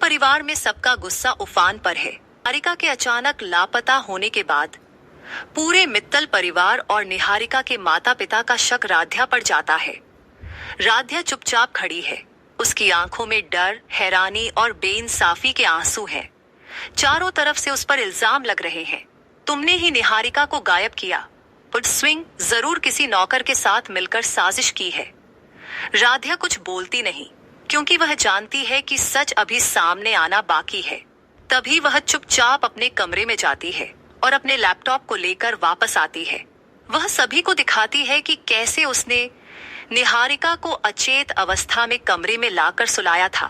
परिवार में सबका गुस्सा उफान पर है। निहारिका के अचानक लापता होने के बाद पूरे मित्तल परिवार और निहारिका के माता पिता का शक राध्या पर जाता है। राध्या चुपचाप खड़ी है। उसकी आंखों में डर, हैरानी और बेइंसाफी के आंसू हैं। चारों तरफ से उस पर इल्जाम लग रहे हैं। तुमने ही निहारिका को गायब किया। पुलिसविंग जरूर किसी नौकर के साथ मिलकर साजिश की है। राध्या कुछ बोलती नहीं, क्योंकि वह जानती है कि सच अभी सामने आना बाकी है। तभी वह चुपचाप अपने कमरे में जाती है और अपने लैपटॉप को लेकर वापस आती है। वह सभी को दिखाती है कि कैसे उसने निहारिका को अचेत अवस्था में कमरे में लाकर सुलाया था,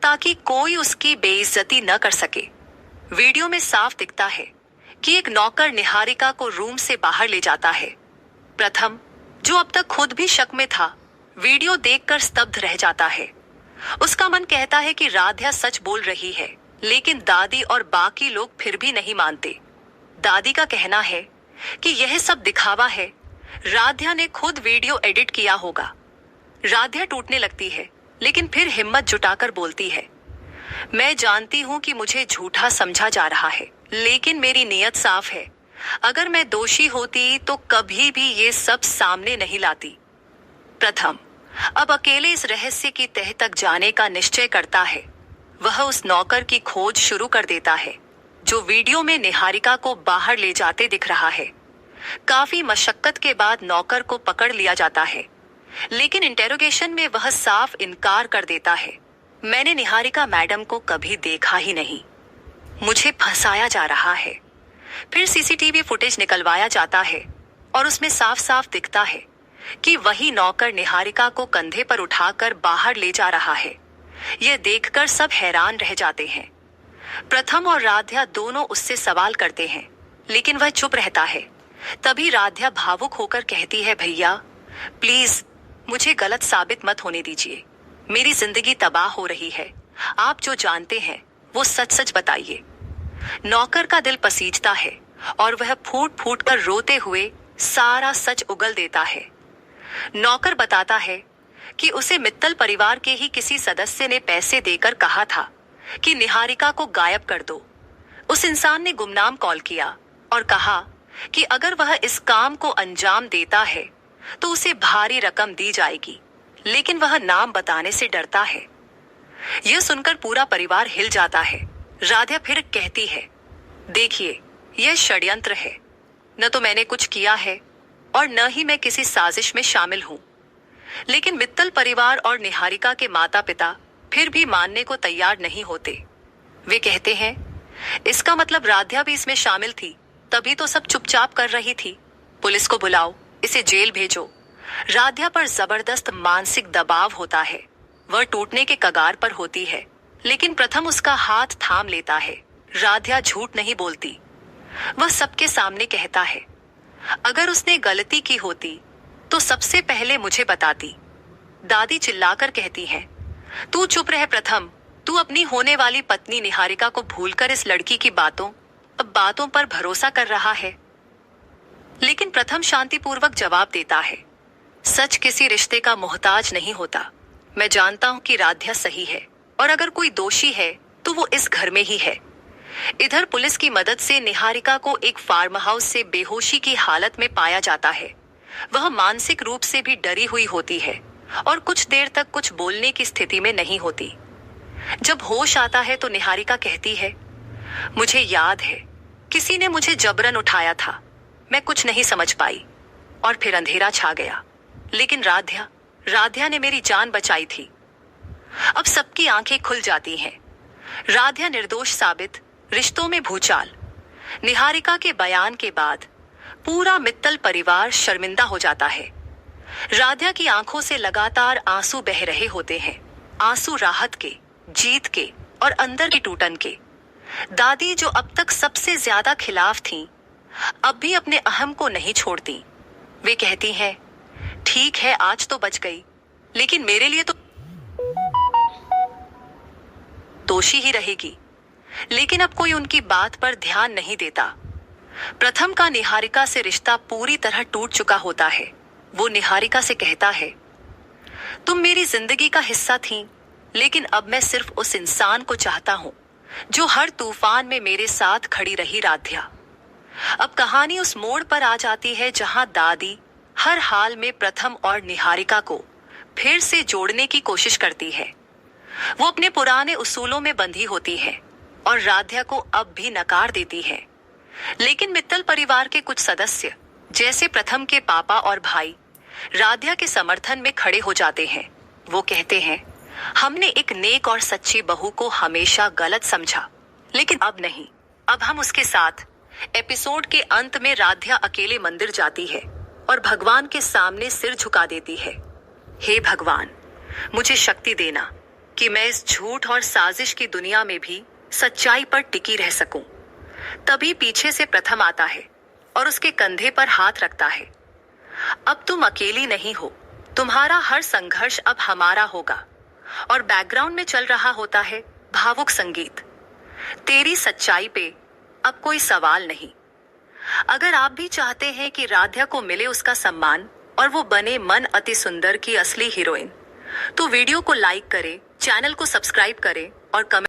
ताकि कोई उसकी बेइज्जती न कर सके। वीडियो में साफ दिखता है कि एक नौकर निहारिका को रूम से बाहर ले जाता है। प्रथम, जो अब तक खुद भी शक में था, वीडियो देखकर स्तब्ध रह जाता है। उसका मन कहता है कि राध्या सच बोल रही है, लेकिन दादी और बाकी लोग फिर भी नहीं मानते। दादी का कहना है कि यह सब दिखावा है, राध्या ने खुद वीडियो एडिट किया होगा। राध्या टूटने लगती है, लेकिन फिर हिम्मत जुटाकर बोलती है, मैं जानती हूं कि मुझे झूठा समझा जा रहा है, लेकिन मेरी नीयत साफ है। अगर मैं दोषी होती तो कभी भी ये सब सामने नहीं लाती। प्रथम अब अकेले इस रहस्य की तह तक जाने का निश्चय करता है। वह उस नौकर की खोज शुरू कर देता है जो वीडियो में निहारिका को बाहर ले जाते दिख रहा है। काफी मशक्कत के बाद नौकर को पकड़ लिया जाता है, लेकिन इंटेरोगेशन में वह साफ इनकार कर देता है। मैंने निहारिका मैडम को कभी देखा ही नहीं, मुझे फंसाया जा रहा है। फिर सीसीटीवी फुटेज निकलवाया जाता है और उसमें साफ साफ दिखता है कि वही नौकर निहारिका को कंधे पर उठाकर बाहर ले जा रहा है। यह देखकर सब हैरान रह जाते हैं। प्रथम और राध्या दोनों उससे सवाल करते हैं, लेकिन वह चुप रहता है। तभी राध्या भावुक होकर कहती है, भैया प्लीज मुझे गलत साबित मत होने दीजिए। मेरी जिंदगी तबाह हो रही है। आप जो जानते हैं वो सच सच बताइए। नौकर का दिल पसीजता है और वह फूट फूट कर रोते हुए सारा सच उगल देता है। नौकर बताता है कि उसे मित्तल परिवार के ही किसी सदस्य ने पैसे देकर कहा था कि निहारिका को गायब कर दो। उस इंसान ने गुमनाम कॉल किया और कहा कि अगर वह इस काम को अंजाम देता है तो उसे भारी रकम दी जाएगी, लेकिन वह नाम बताने से डरता है। यह सुनकर पूरा परिवार हिल जाता है। राध्या फिर कहती है, देखिए यह षड्यंत्र है। न तो मैंने कुछ किया है और न ही मैं किसी साजिश में शामिल हूं। लेकिन मित्तल परिवार और निहारिका के माता पिता फिर भी मानने को तैयार नहीं होते। वे कहते हैं, इसका मतलब राध्या भी इसमें शामिल थी, तभी तो सब चुपचाप कर रही थी। पुलिस को बुलाओ, इसे जेल भेजो। राध्या पर जबरदस्त मानसिक दबाव होता है। वह टूटने के कगार पर होती है, लेकिन प्रथम उसका हाथ थाम लेता है। राध्या झूठ नहीं बोलती। वह सबके सामने कहता है, अगर उसने गलती की होती तो सबसे पहले मुझे बताती। दादी चिल्लाकर कहती है, तू चुप रह प्रथम। तू अपनी होने वाली पत्नी निहारिका को भूलकर इस लड़की की बातों पर भरोसा कर रहा है। लेकिन प्रथम शांतिपूर्वक जवाब देता है, सच किसी रिश्ते का मोहताज नहीं होता। मैं जानता हूं कि राध्या सही है और अगर कोई दोषी है तो वो इस घर में ही है। इधर पुलिस की मदद से निहारिका को एक फार्म हाउस से बेहोशी की हालत में पाया जाता है। वह मानसिक रूप से भी डरी हुई होती है और कुछ देर तक कुछ बोलने की स्थिति में नहीं होती। जब होश आता है तो निहारिका कहती है, मुझे याद है किसी ने मुझे जबरन उठाया था। मैं कुछ नहीं समझ पाई और फिर अंधेरा छा गया। लेकिन राध्या ने मेरी जान बचाई थी। अब सबकी आंखें खुल जाती हैं। राध्या निर्दोष साबित, रिश्तों में भूचाल। निहारिका के बयान के बाद पूरा मित्तल परिवार शर्मिंदा हो जाता है। राध्या की आंखों से लगातार आंसू बह रहे होते हैं। आंसू राहत के, जीत के और अंदर की टूटन के। दादी जो अब तक सबसे ज्यादा खिलाफ थीं, अब भी अपने अहम को नहीं छोड़ती। वे कहती हैं, ठीक है आज तो बच गई, लेकिन मेरे लिए तो दोषी ही रहेगी। लेकिन अब कोई उनकी बात पर ध्यान नहीं देता। प्रथम का निहारिका से रिश्ता पूरी तरह टूट चुका होता है। वो निहारिका से कहता है, तुम मेरी जिंदगी का हिस्सा थी, लेकिन अब मैं सिर्फ उस इंसान को चाहता हूँ जो हर तूफान में मेरे साथ खड़ी रही राध्या। अब कहानी उस मोड़ पर आ जाती है जहां दादी हर हाल में प्रथम और निहारिका को फिर से जोड़ने की कोशिश करती है। वो अपने पुराने उसूलों में बंधी होती है और राध्या को अब भी नकार देती है। लेकिन मित्तल परिवार के कुछ सदस्य, जैसे प्रथम के पापा और भाई, राध्या के समर्थन में खड़े हो जाते हैं। वो कहते हैं, हमने एक नेक और सच्ची बहू को हमेशा गलत समझा, लेकिन अब नहीं। अब हम उसके साथ। एपिसोड के अंत में राध्या अकेले मंदिर जाती है और भगवान के सामने सिर झुका देती है। हे भगवान, मुझे शक्ति देना कि मैं इस झूठ और साजिश की दुनिया में भी सच्चाई पर टिकी रह सकूं। तभी पीछे से प्रथम आता है और उसके कंधे पर हाथ रखता है। अब तुम अकेली नहीं हो, तुम्हारा हर संघर्ष अब हमारा होगा। और बैकग्राउंड में चल रहा होता है भावुक संगीत। तेरी सच्चाई पे अब कोई सवाल नहीं। अगर आप भी चाहते हैं कि राध्या को मिले उसका सम्मान और वो बने मन अति सुंदर की असली हीरोइन, तो वीडियो को लाइक करें, चैनल को सब्सक्राइब करें और कमेंट